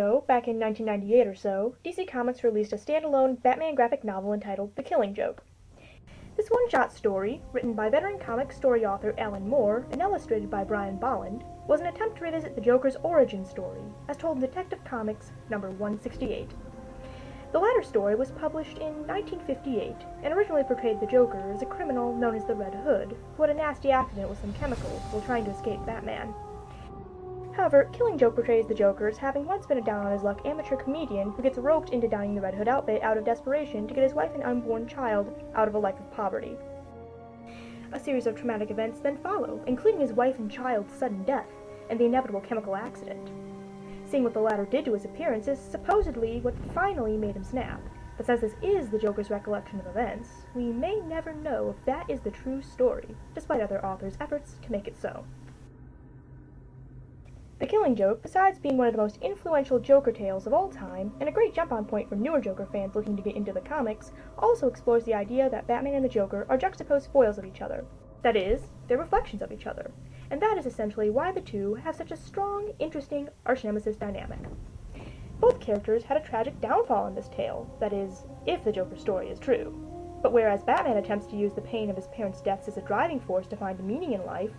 ago, back in 1998 or so, DC Comics released a standalone Batman graphic novel entitled The Killing Joke. This one-shot story, written by veteran comic story author Alan Moore and illustrated by Brian Bolland, was an attempt to revisit the Joker's origin story, as told in Detective Comics number 168. The latter story was published in 1958 and originally portrayed the Joker as a criminal known as the Red Hood, who had a nasty accident with some chemicals while trying to escape Batman. However, Killing Joke portrays the Joker as having once been a down-on-his-luck amateur comedian who gets roped into donning the Red Hood outfit out of desperation to get his wife and unborn child out of a life of poverty. A series of traumatic events then follow, including his wife and child's sudden death and the inevitable chemical accident. Seeing what the latter did to his appearance is supposedly what finally made him snap, but since this is the Joker's recollection of events, we may never know if that is the true story, despite other authors' efforts to make it so. The Killing Joke, besides being one of the most influential Joker tales of all time, and a great jump-on point for newer Joker fans looking to get into the comics, also explores the idea that Batman and the Joker are juxtaposed foils of each other. That is, they're reflections of each other, and that is essentially why the two have such a strong, interesting arch-nemesis dynamic. Both characters had a tragic downfall in this tale, that is, if the Joker story is true. But whereas Batman attempts to use the pain of his parents' deaths as a driving force to find meaning in life,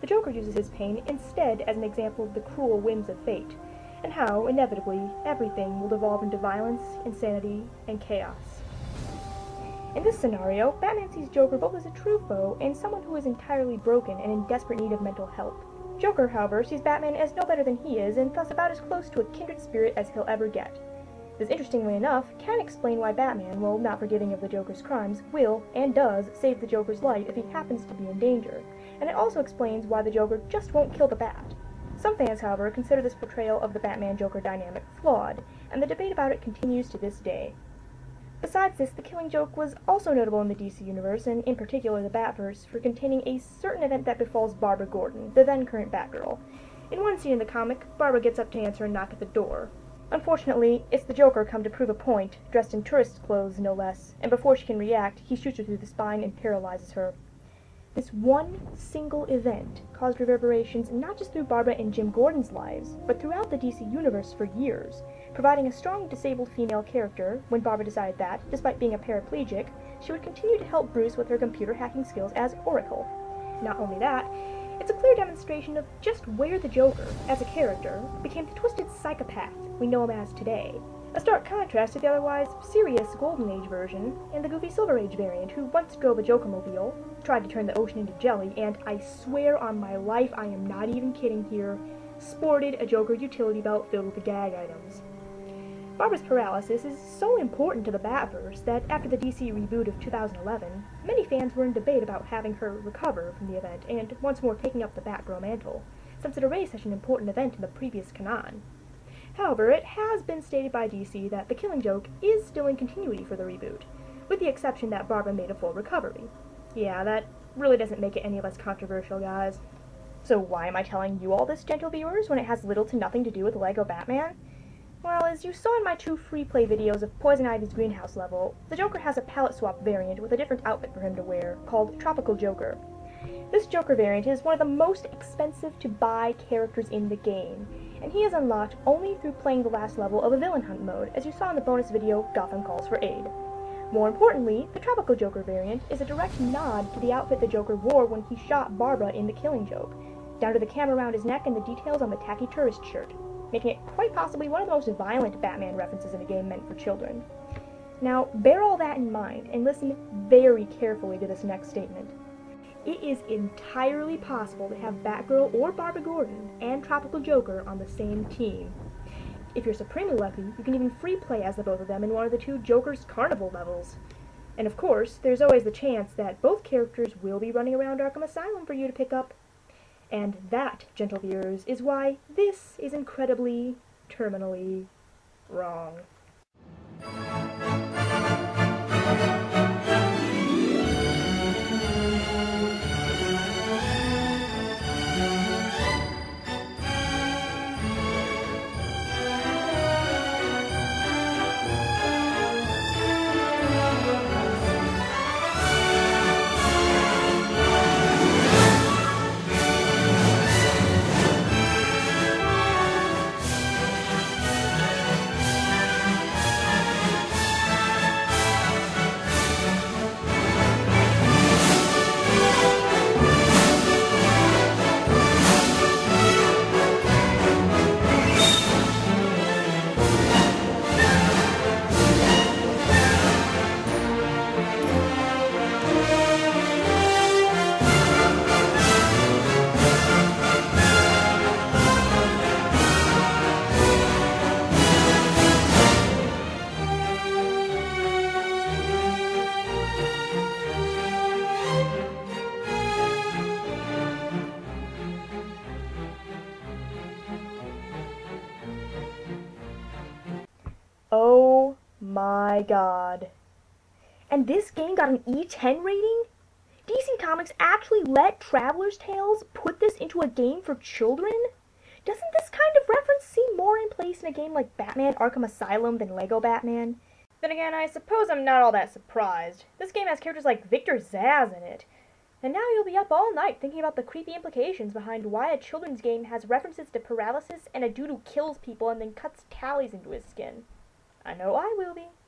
the Joker uses his pain instead as an example of the cruel whims of fate, and how, inevitably, everything will devolve into violence, insanity, and chaos. In this scenario, Batman sees Joker both as a true foe and someone who is entirely broken and in desperate need of mental help. Joker, however, sees Batman as no better than he is, and thus about as close to a kindred spirit as he'll ever get. This, interestingly enough, can explain why Batman, while not forgiving of the Joker's crimes, will, and does, save the Joker's life if he happens to be in danger, and it also explains why the Joker just won't kill the Bat. Some fans, however, consider this portrayal of the Batman-Joker dynamic flawed, and the debate about it continues to this day. Besides this, The Killing Joke was also notable in the DC Universe, and in particular the Batverse, for containing a certain event that befalls Barbara Gordon, the then-current Batgirl. In one scene in the comic, Barbara gets up to answer a knock at the door. Unfortunately, it's the Joker come to prove a point, dressed in tourist clothes no less, and before she can react, he shoots her through the spine and paralyzes her. This one single event caused reverberations not just through Barbara and Jim Gordon's lives, but throughout the DC Universe for years, providing a strong disabled female character when Barbara decided that, despite being a paraplegic, she would continue to help Bruce with her computer hacking skills as Oracle. Not only that, it's a clear demonstration of just where the Joker, as a character, became the twisted psychopath we know him as today. A stark contrast to the otherwise serious Golden Age version, and the goofy Silver Age variant who once drove a Joker-mobile, tried to turn the ocean into jelly, and I swear on my life I am not even kidding here, sported a Joker utility belt filled with gag items. Barbara's paralysis is so important to the Batverse that after the DC reboot of 2011, many fans were in debate about having her recover from the event and once more taking up the Batgirl mantle, since it erased such an important event in the previous canon. However, it has been stated by DC that The Killing Joke is still in continuity for the reboot, with the exception that Barbara made a full recovery. Yeah, that really doesn't make it any less controversial, guys. So why am I telling you all this, gentle viewers, when it has little to nothing to do with LEGO Batman? Well, as you saw in my 2 free play videos of Poison Ivy's greenhouse level, the Joker has a palette swap variant with a different outfit for him to wear, called Tropical Joker. This Joker variant is one of the most expensive to buy characters in the game, and he is unlocked only through playing the last level of a Villain Hunt mode, as you saw in the bonus video, Gotham Calls for Aid. More importantly, the Tropical Joker variant is a direct nod to the outfit the Joker wore when he shot Barbara in The Killing Joke, down to the camera around his neck and the details on the tacky tourist shirt, making it quite possibly one of the most violent Batman references in a game meant for children. Now, bear all that in mind, and listen very carefully to this next statement. It is entirely possible to have Batgirl or Barbara Gordon and Tropical Joker on the same team. If you're supremely lucky, you can even free play as the both of them in one of the 2 Joker's Carnival levels. And of course, there's always the chance that both characters will be running around Arkham Asylum for you to pick up. And that, gentle viewers, is why this is incredibly, terminally wrong. Oh my god. And this game got an E10 rating? DC Comics actually let Traveler's Tales put this into a game for children? Doesn't this kind of reference seem more in place in a game like Batman Arkham Asylum than Lego Batman? Then again, I suppose I'm not all that surprised. This game has characters like Victor Zsasz in it. And now you'll be up all night thinking about the creepy implications behind why a children's game has references to paralysis and a dude who kills people and then cuts tallies into his skin. I know I will be.